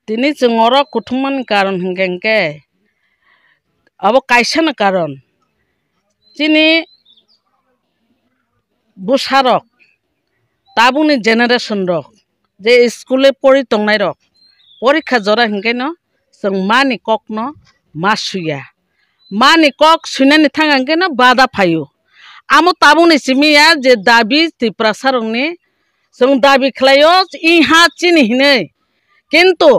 Tini cengoro kutuman karon hengke abo kaisa karon tini busarok tabuni generation rok je skule pori tongnai rok porikha jora hengke no song mani kok no masuya mani kok sunani thang hengke no bada phayo amo tabuni simiya je dabi ti prasarongni song dabi khlayo iha chini hinei kintu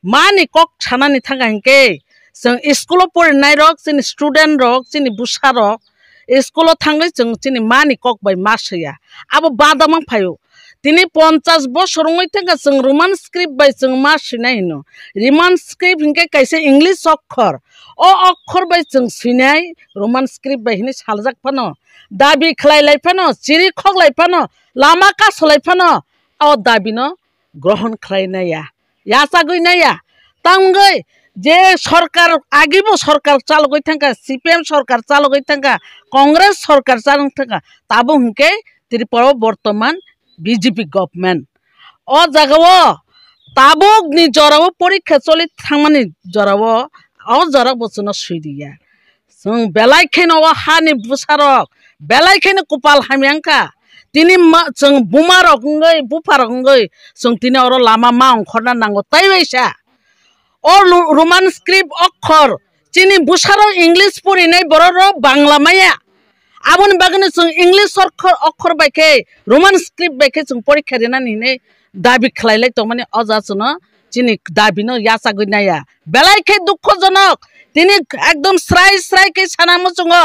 mani kok sanani thang hengke song school porinai rok chini student rok chini busa rok school thangai song chini mani kok bai masuya abo bada mang phayo tini 50 বছর রঙই থেকে जों Roman script bye जों मा सिनाय हिनो Roman script हिंके कायसे English अक्षर ओ अक्षर bye जों सिनाय रोमान स्क्रिप्ट बाय हिने सालजाक फानो दाबि खलायलाय फानो चिरि खगलाय फानो लामा का सलाय फानो ओ दाबिनो ग्रहण खलायनाया यासा गयनाया तांगै जे सरकार आगिबो सरकार चालगै थांगा सीपीएम सरकार चालगै थांगा कांग्रेस सरकार चालगै थांगा ताबो हिंके त्रिपुरा बर्तमान बीजेपी गवर्नमेंट ओ जगाओ ताबुक नि जराओ परीक्षा चलि थांमानि जराओ ओ जरा बसनो सुइदिया जों बेलायखेनो हानि बुसारक बेलायखेनो कपाल हामियांका तिनि जों बुमारक गय बुफारक गय जों तिनि अर लामा मा अंखरना नांगो ताइबायसा ओ रोमान स्क्रिप्ट अक्षर तिनि बुसारक इंग्लिश परिनाय बर' बांला माया आबुन बागने जों इंग्लिश अक्षर बायखे रोमान स्क्रिप्ट बायखे जों परीक्षा देनानै नै दाबि खलायलाय तो माने अजासनो जिनि दाबिनो यासा गयनाया बेलायखे दुखजनक तिनि एकदम स्राय स्राय के सानामो जोङो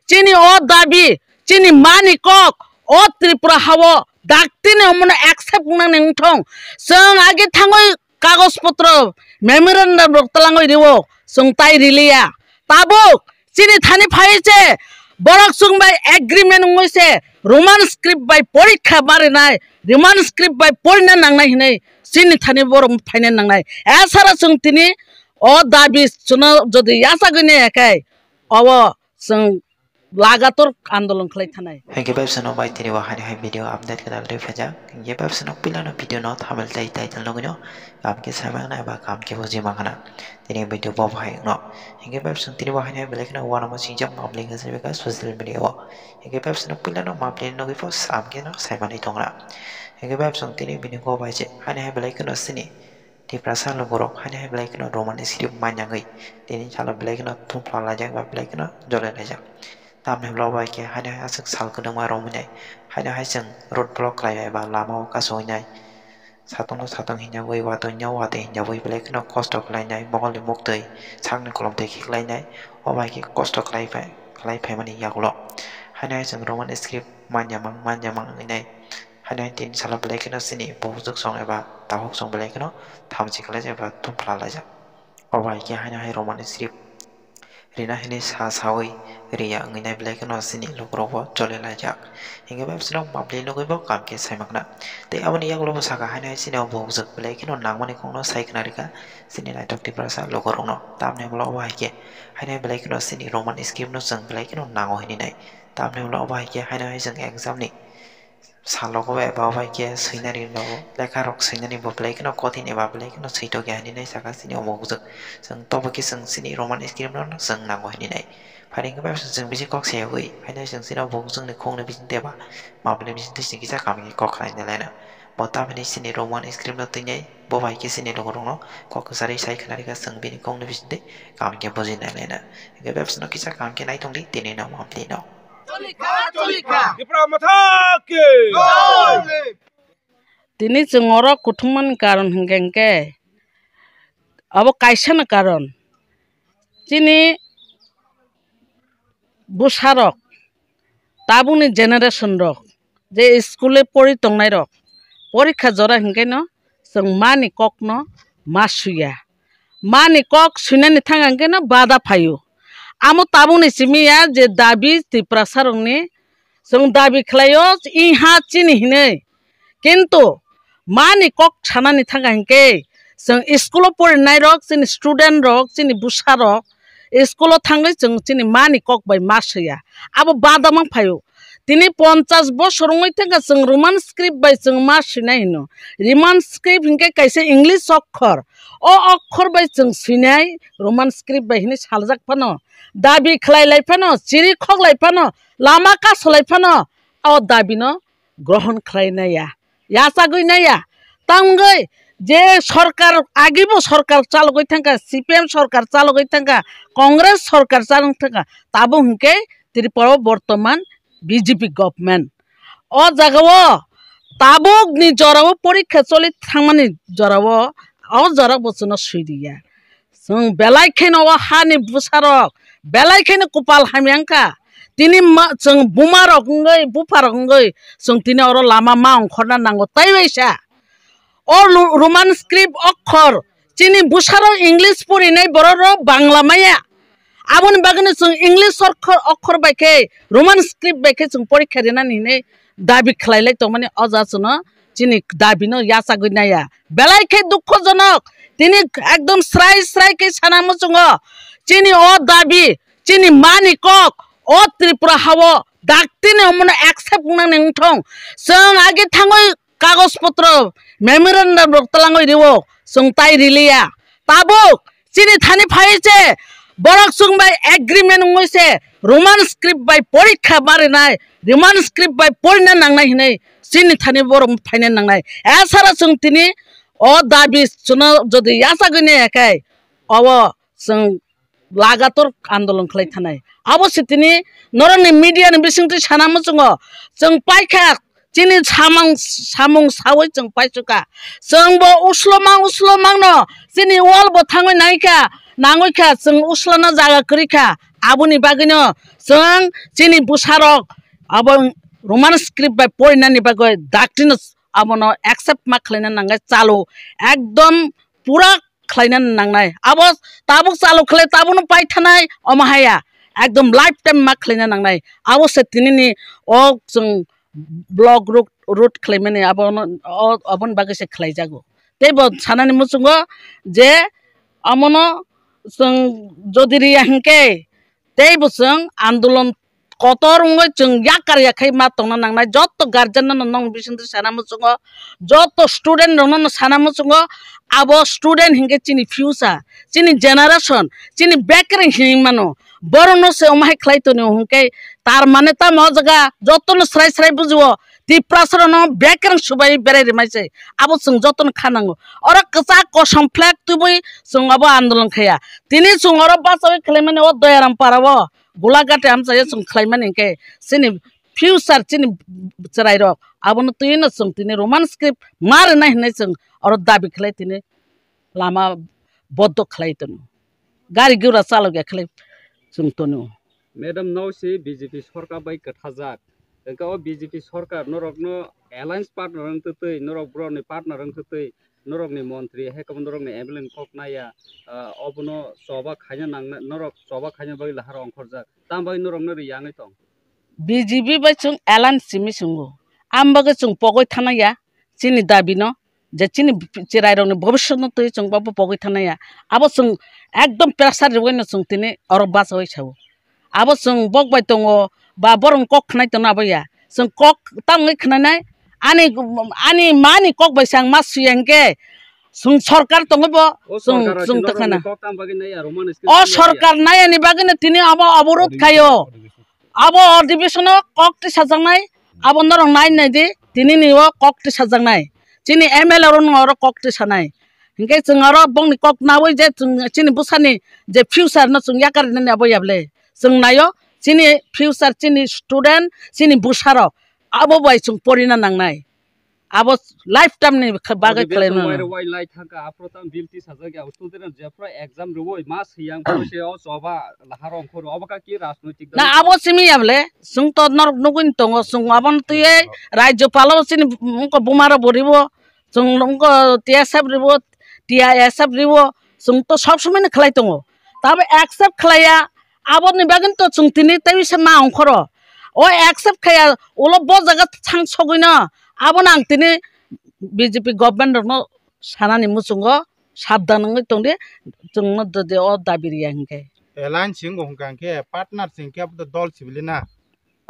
जिनि अ दाबि जिनि मानि कक अ त्रिपुरा हावो दाक्तिनि हमने एक्सेप्ट नानै नथं जों आगे थाङै कागज पत्र मेमोरेन्डाम रक्तलाङै देवो जों ताइ रिलिया ताबुक जिनि थानि फाइसे बरक सुं बाय एग्रीमेंट होइसे रोमान स्क्रिप्ट बाय परीक्षा मारिनाय रोमान स्क्रिप्ट बाय पढ़ना नांनाय हिनै सिनि थानि बरक फाइना नांनाय एसारा जों तिनि अ दाबि सुनो जदि यासा गने एकाय अव जों लागातर आंदोलन खलाय थानाय हेगे बेबसनो बाय तिनि वाहानि हाय भिडियो अपडेट कदाल रे फेजा ये बेबसनो पिलानो भिडियो न थामल जाय टाइटल नगनो आपके सामाना बा काम के बुझि माखना तिनि भिडियो बब हाय न हेगे बेबसनो तिनि वाहानि हाय बेलेकना वाना म सिंजा पब्लिक हसे बेका सोशल मीडिया हेगे बेबसनो पिलानो मापले नगि फस आपके न साइबानि तंगरा हेगे बेबसनो तिनि भिडियो को बायजे हानि हाय बेलेकना सिनि Tiprasa logorok hanya belakang roman script manjangai ini calo belakang tumpah lajang ba belakang jolen aja tamne blobai ke hanya asik sal kedeng ma romane hanya haiseng road block lai ba lama ka soinai satong hinya wei wa to nyau wa te hinya wei belakang cost of lai nai mongol mok tei sang ne kolom te khik lai nai obai ke cost of lai phai mani yakulo hanya haiseng roman script manjamang nai hanya tin sala belakang sini bojok song eba tahok song belakang थामसी कलेज एबा तुमफ्ला लाजा अबाय के हाय हाय Roman script रिना हिनि सा सावै रिया ngैनाय ब्लेक न सिनि लुग्रोबो चले लाजा हिंगे बेबसनो माबले लगैबो कामके सायमाकना ते आबनि यागलो साका हाय हाय सिनि बौजक ब्लेक न नांगमनि खौनो सायखनारिका सिनि नायटक टिप्रासा लुगरोनो तामने ब्लो अबाय के हाय हाय ब्लेक न सिनि रोमान स्क्रिप्ट न जों ब्लेक न नांगो हिनि नाय तामने ब्लो अबाय के हाय हाय जों एग्जाम नि सालोगो एबा अबाय के सैनारि न लेखा रक सैनानि बब्लेक न कथिन एबा ब्लेक न सैतो गयानि नै साका सिनि अमोगजक जों तबके जों सिनि रोमान स्क्रिप्ट न जों नांगो हिनि नाय फारिंग बेबस जों बिजि कक्से होई हायना जों सिना बग जोंनि खोंनो बिजि देबा माबले बिजि तिसनि किसा कामि कखलाय नेलायना बता बिनि सिनि रोमान स्क्रिप्ट न तैनाय बबाय के सिनि लगरङ ककसारि सायखनारि का जों बिनि खोंनो बिजि दे कामि के बुजि नेलायना बेबस न किसा काम के नाय तंगदि तिनि न माबले न Tini cengoro kutuman karon hengke abo kaisa karon tini busarok tabuni generation rok je skule pori tongnai rok porikha jora hengke no जों mani kok no masuya mani kok sunani thang hengke no bada phayo amo tabuni simiya je dabi tiprasarongni जों दाबि खलायो इहा चिनि हिनै किन्तु मानि कक सानानि थांगा हिंके जों school पढ़नाय रक जोंनि स्टूडेंट रक जोंनि बुसा रक स्कुल थांगै जों जोंनि मानि कक बाय मासया आबो बादामां फायो তিনি 50 বছর থেকে जों रोमान स्क्रिप्ट बाय जों मा सिनाय हिनो रोमान स्क्रिप्ट हिंके कैसे इंग्लिश अक्षर ओ अक्षर बाय जों सिनाय रोमान स्क्रिप्ट बाय हिनि सालजाक फानो दाबि खलायलाय फानो चिरि खगलाय फानो लामा का सलाय फानो ओ दाबिनो ग्रहण खलायनाया यासा गयनाया तांगै जे सरकार आगिबो सरकार चालगै थांगा सीपीएम सरकार चालगै थांगा कांग्रेस सरकार चालगै थांगा ताबो हिंके त्रिपुरा बर्तमान बीजेपी गवर्नमेंट ओ जगाव ताबुकनि जराव परीक्षा चलि थांमानि जराव ओ जरा बसनो सुइदिया जों बेलायखेनो हानि बुसारक बेलायखेनो कपाल हामियांका तिनि जों बुमारकङै बुफारकङै जों तिनि अर लामा मा अंखरना नांगौ ताइबायसा ओ रोमान स्क्रिप्ट अक्षर तिनि बुसारक इंग्लिश परिनाय बर' बांला माया आबुन बागनो जों इंग्लिश अक्षर बायखे रोमान स्क्रिप्ट बायखे जों परीक्षा देनानै नै दाबि खलायलाय तो माने अजासनो जिनि दाबिनो यासा गयनाया बेलायखे दुखजनक तिनि एकदम स्राय स्राय के सानामो जोङो जिनि ओ दाबि जिनि मानि कक ओ त्रिपुरा हाव दाक्तिनि हमने एक्सेप्ट बुंनानै नोंथं जों आगे थाङै कागज पत्र मेमोरेन्डाम रक्तलाङै रिवो जों ताइ रिलिया ताबुक जिनि थानि फाइसे बरक जों बाय एग्रीमेंट होइसे रोमान स्क्रिप्ट बाय परीक्षा बारनाय रोमान स्क्रिप्ट बाय पढ़ना नांनाय हिनै जिनि थानि बर' फाइना नांनाय एसारा जों तिनि ओ दाबि सुनो जदि यासा गयनायखाय अब जों लागातर आन्दोलन खलाय थानाय अब सितिनि नरनि मीडियानि बिसिंति सानामो जों पाइखा जिनि सामुं सावै जों पाइसुका जोंबो उस्लमांनो जिनि वाल बो थाङै नायखा नाङैखा जों उस्लाना जागा करिखा आबुनि बागैनो जों जिनि बुसारक अब रोमान स्क्रिप्ट बाय पढ़नानि बागै दाक्तिनो आबनो एक्सेप्ट मा खलायना नांगाय चालु एकदम पूरा खलायना नांनाय अब ताबुक चालु खलाय ताबुनो पाइथानाय अमाहाया एकदम लाइफ टाइम मा खलायना नांनाय अब सेतिनि ओ जों ब्लॉग रूट खलायमाने अबन बागै से खलाय जागो तेबो सानानि मुसुङो जे अमनो जों जदिरिया हिंके तेबो जों आन्दोलन कतरङै जों याकार याखै मा तंना नांनाय जत गार्जेन नन बिसिंति सानामो जोङो जत स्टूडेंट नन सानामो जोङो आबो स्टूडेंट हिंके चिनि फ्यूचर चिनि जनरेशन चिनि बेकरिंग हिमानो बरनो से ओमाय खलायतनो हुंके तार माने ता म जगा जतन स्राय स्राय बुझो तिप्रासर न बेकरिंग सुबाय बेरे रिमाइसे आबो जों जतन खानांगो और कसा कसम फ्लैग तुबै जों आबो आन्दोलन खया तिनि जों और बासाय खलायमाने ओ दयाराम पारावो गुलागाटे आमसाय जों खलायमाने के सिनि फ्यूचर चिनि चराइरो आबोनो तुइनो जों तिनि रोमान स्क्रिप्ट मार ना हिनै जों और दाबि खलाय तिनि लामा बद्द खलायतनो गारि गुरा चालगे खलाय जों तनो मैडम नौसी बीजेपी सरकार बाय कथाजाक एका बीजेपी सरकार नरकनो अलायंस पार्टनर रंतै नरक ब्रनि पार्टनर रंतै नरकनि मंत्री हेकम नरकनि एम्बुलेंस ककनाया अबनो सभा खायना नांना नरक सभा खायना बाय लाहार अंखरजाक ताम बाय नरक नरि यांगै तं बीजेपी बाय जों अलायंस सिमि सुंगो आमबागे जों पगय थानाया चिनि दाबिनो जे चिनि चिरायरनि भविष्यनो तै जों बाबो पगय थानाया आबो जों एकदम प्रेसार रेवैनो जों तिनि और बास होय छाव आबो जों बगबाय दङ बा बरं कक खनाय दङ आबैया जों कक ताङै खनाय आनि मानि कक बायसां मा सुयंके जों सरकार दङबो जों तखना ओ सरकार नायनि बागैनो तिनि आबो अवरोध खायो आबो अधिवेशन ककति साजांनाय आबो नरं नाय दि तिनि निव ककति साजांनाय चिनि एमएलए रन और ककति सानाय हिंके जों और बंनि कक नावै जे चिनि बुसानि जे फ्यूचर न जों याकार न आबैयाबले जों नायो चिनि फ्यूचर चिनि स्टूडेंट चिनि बुसारो आबो बाय जों पढ़िना नांनाय आबो लाइफ टाइम नि बागै खलायनो वाइ लाइ थाका आप्रताम बिलति साजागा स्टूडेंट जेफ्रा एग्जाम रुवै मा सियां फसेयाव सभा लाहार अंखर अबका की राजनैतिक ना आबो सिमियाबले जों त नरक नगुन दङ जों आबन तुये राज्यपाल चिनि उनको बुमारो बरिबो जों उनको टीएसएफ रिबो टीआईएसएफ रिबो जों तो सब समय खलाय दङ ताबे एक्सेप्ट खलाया आबोनि बागन तो जों तिनि तैसे मा अंखर ओ एक्सेप्ट खया ओलो ब जगा थां सगैनो आबन आं तिनि बीजेपी गवर्नमेंट न सानानि मुसुङो साबधानै दंदे जों ददे ओ दाबिरिया हिंके एलायंस सिंग होंकांके पार्टनर सिंग के अब दल सिबिलिना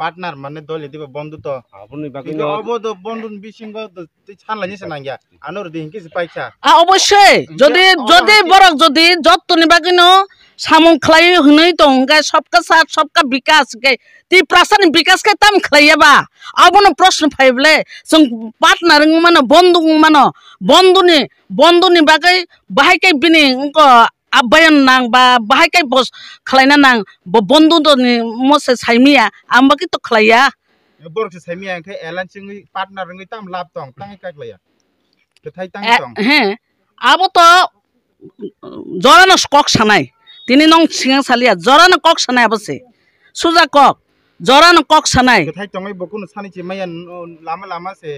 partner মানে দলে দিব বন্ধু তো আপনি বাকি কিন্তু অবদ বন্ধু বিসিঙ্গ ছানলানি সানাঙ্গা আনোর দিন কিছু পাইছা অবশ্যই যদি যদি বরক যদি যতনি বাকিনো সামং খাই হই দং গে সবকা সাথ সবকা বিকাশ গে তি প্রাসানি বিকাশ কে তাম খাইয়াবা আবনো প্রশ্ন ফাইবলে जों পার্টনার মানে বন্ধু মানে বন্ধুনি বাকি বাহাইকে বিনি আব্বায়ন নাং বা বাহাইকে বস খালাইনা নাং বন্ধু দনি মসে সাইমিয়া আমবাকি তো খালাইয়া বরক সাইমিয়া কে এলান সিংই পার্টনার রঙই তাম লাভ দং তাঙ্গি কাকলায়া কেথাই তাং দং হ্যাঁ আবো তো জরানো কক সানাই তিনি নং সিং সালিয়া জরানো কক সানাই আবসে সুজা কক জরানো কক সানাই কেথাই তংই বকুন সানিচি মায়া লামা লামা সে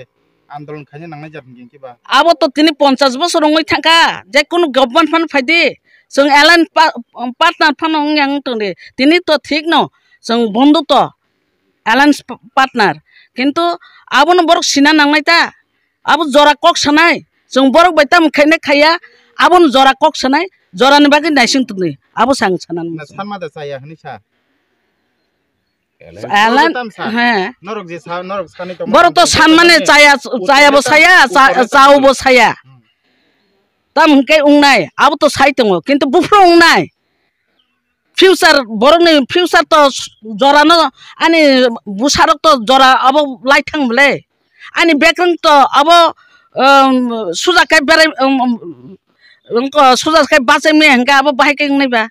আন্দোলন খাইনে নাংনাই জাতন কিবা আবো তো তিনি 50 বছর রঙই থাকা যে কোনো গভর্নমেন্ট ফান্ড ফাইদি जों এলান পার্টনার ফান্ড yang তংদে তিনি তো ঠিক ন जों বন্ধু তো এলায়েন্স পার্টনার কিন্তু আবনো বরক সিনা নাংনাইতা আবো জরা কক সানাই जों বরক বাইতাম খাইনে খাইয়া আবন জরা কক সানাই জরানি বাকি নাইসিং তুনি আবো সাং সানান সানমাদা সায়া হনিসা এলান হ্যাঁ নরক যে নরক সানি তো বড় তো সানমানে চায়া বসায়া চাও বসায়া তাম কে উংনাই আবো তো সাইতং কিন্তু বুফ্রো উংনাই ফিউচার বরনি ফিউচার তো জরানো আনি বুসারক তো জরা আবো লাইথাং বলে আনি বেকরং তো আবো সুজাকাই বেরাই সুজাকাই বাঁচে মেয়ে হেঙ্কা আবো বাহাইকে উংনাইবা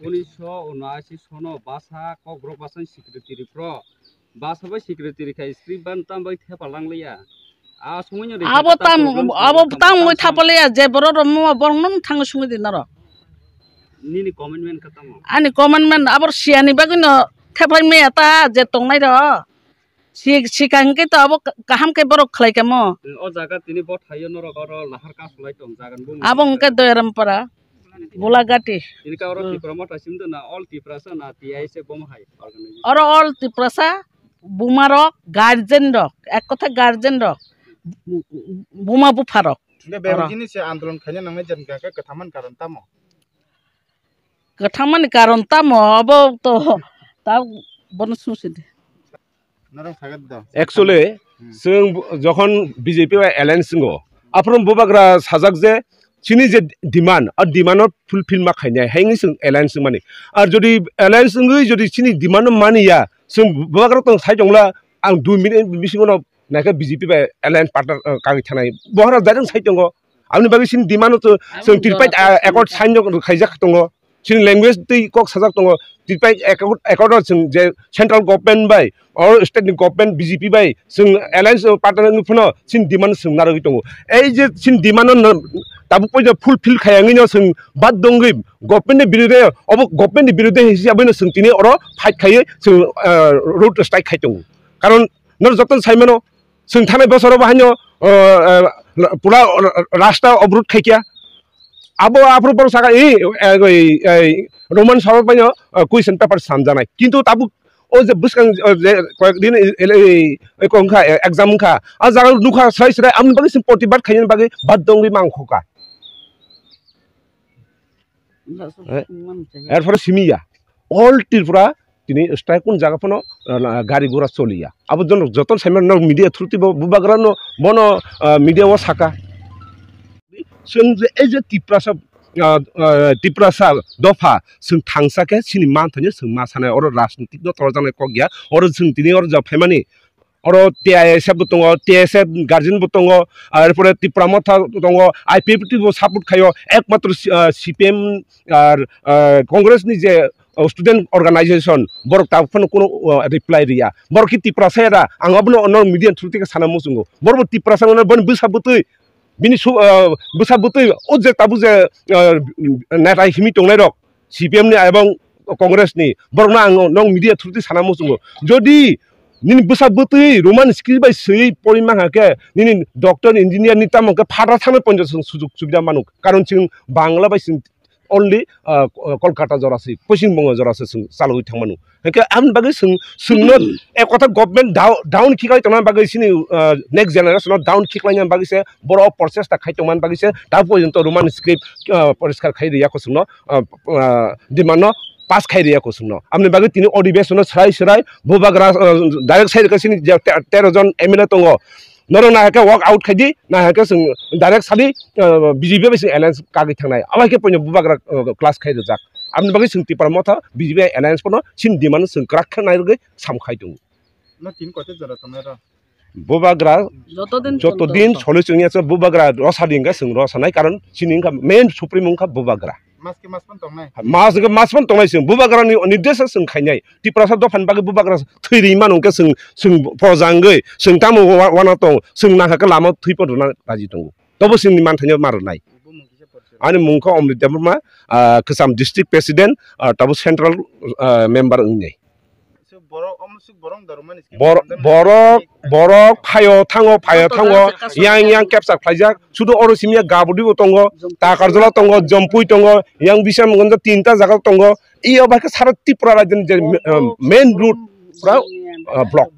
1979 সনো বাসা কগ্রক বাসান সেক্রেটারি প্র বাসাবাই সেক্রেটারি খাই স্ক্রিবান তামবাই থেপালাংলিয়া আ সময়নি আবো তাম মই থাপলিয়া যে বড় রম বর্ণন থাং সুমি দিনার নিনি কমেন্টমেন্ট খাতাম আনি কমেন্টমেন্ট আবার সিয়ানি বাগিনো থেপাই মেয়া তা যে তংনাই র সিকাংকে তো আবো কাহামকে বড় খাইকামো ও জায়গা তিনি বট হাইয় নরক আর লাহার কাজ লাইতং জাগান বুম আবংকে দয়রাম পারা Bulagati. Ini kau orang promote asim tu na all tiprasa na TIC bom hai organization. Or all tiprasa, bumarok, guardian rock. Ek kotha guardian rock. Buma bufarok. Nde beruji se andolon khanya nangna jan ka kathaman karon tamo. Kathaman karon tamo abo to ta bonus susid. Narang sagat da. Actually, sung jokhon BJP wa alliance singo. Apron bubagra sajak je chini je demand R ডিমান্ডৰ fulfil মা খাইনাই হাইনি जों alliance মানে আর যদি alliance ngui যদি chini demand মানিয়া जों বগার তো সাই দংলা आं 2 minute বিসিङाव নাকা বিজেপি বা এলায়েন্স পার্টনার কাগি থানাই বহরা দাইং সাই দङ आंनि बागै chini demand তো जों তিরপাই একট সাইন খাইজাক दङ chini ল্যাঙ্গুয়েজ दै কক সাজাক दङ তিরপাই একট जों যে সেন্ট্রাল গভর্নমেন্ট বাই or state government BJP বাই जों এলায়েন্স পার্টনার ফনো chini demand जों नारगि दङ এই যে chini demand তাবু পয়জা ফুলফিল খায়াঙিনো जों বাদ दंगै गभर्नमेन्टनि बिरुद्धे अब गभर्नमेन्टनि बिरुद्धे हिसाबैनो जों तिनि अर फाइट खायो जों रोड स्ट्राइक खायदों कारण नर जतन साइमेनो जों थानाय बोसोराव बाहायनो पुरा रास्ता अवरोध खायकिया आबो आफरो बर सागा रोमान सरल बायनो क्वेश्चन पेपर सामजानाय किन्तु ताबु ओ जे बुसकां कयेकदिन एकंखा एग्जाम खा आ जागा नुखा साइ साइ आमनि बागै प्रतिबाद खायनो बागै बाद दंगै मांखका एरफोर सिमिया ऑल टिरफोरा दिनै स्ट्राइक कोन जागाफोनो गारि गुरा चलिया आबो जन जतन साइमन मिडिया थ्रुति बुबाग्रानो बनो मिडिया व साका जों जे एजे टिप्रासा दफा जों थांसाके सिनि मानथानि जों मा सानाय अर राजनीतिक दतर जानाय क गया अर जों दिनै अर जाफायमानि अर TISF बो दङ TSF गार्जियन बो दङ आरो टिप्रामथा दङ IPPT बो सापोर्ट खायो एकमात्र CPM आर कांग्रेस नि जे स्टूडेंट ऑर्गेनाइजेशन बरक ताफोन कोनो रिप्लाई रिया बरक टिप्रासाया आंगाबनो अन मीडिया थ्रुति साना मुसुंगो बरक टिप्रासानो बन बिसाबुतै बिनि बिसाबुतै ओ जे ताबु जे नेता हिमि दंनाय रक CPM नि एबं कांग्रेस नि बरक आं नों मीडिया थ्रुति साना मुसुंगो जदि निन बिसाबुतै रोमान स्क्रिप्ट बाय सै परिमा हाके निन डॉक्टर इंजिनियर नि तामके फाटा थानो पंज सुजुग सुबिदा मानु कारण जों Bangla bye only Kolkata jorasi pushing bongo jorasi salu thangmanu heke am bagui sungno ek kotha government down khikai tona bagui sini next generation down khiklaina bagui se boro process ta khai tongman bagui se ta pojonto roman script poriskar khai riya ko sungno dimano पास खाइरिया को सुनो हमने बागे तिनी अधिवेशन सराय बुबाग्रा direct side का सिनी 13 जन MLA दङ नर ना हेके वर्क आउट खाइदि ना हेके जों डायरेक्ट सालि बीजेपी बेसे एलायंस कागै थांनाय आबाके पयनो बुबाग्रा क्लास खाइदो जाक हमने बागे जों तिपार मथा बीजेपी एलायंस पनो सिन दिमान जों क्राक नायरगै सामखाइ दङ न तीन कते जरा तमेरा बुबाग्रा जतदिन सलिउसनियासो बुबाग्रा रसादिंगा जों रसानाय कारण सिनिंगा मेन सुप्रीमोंखा बुबाग्रा मास के मास पन तंनाय मास पन तंनाय जों बुबाग्रानि निर्देश जों खायनाय तिप्रासा दफान बागे बुबाग्रा थैरि मानंके जों फजांगै जों ताम वाना दं जों नाहाके लामा थैपदना राजि दं तबो जोंनि मानथायनो मारनाय आनि मुंखौ अमृत देवमा कोसाम डिस्ट्रिक्ट प्रेसिडेंट तबो सेंट्रल मेंबर उन्नै borok phayo thango yang capture khlaijak sudu orosimia gabudi tongo takarjola tongo jompui tongo yang bisa menggonjo tinta jaga tongo iyo ba ke sara tripura rajyon main route block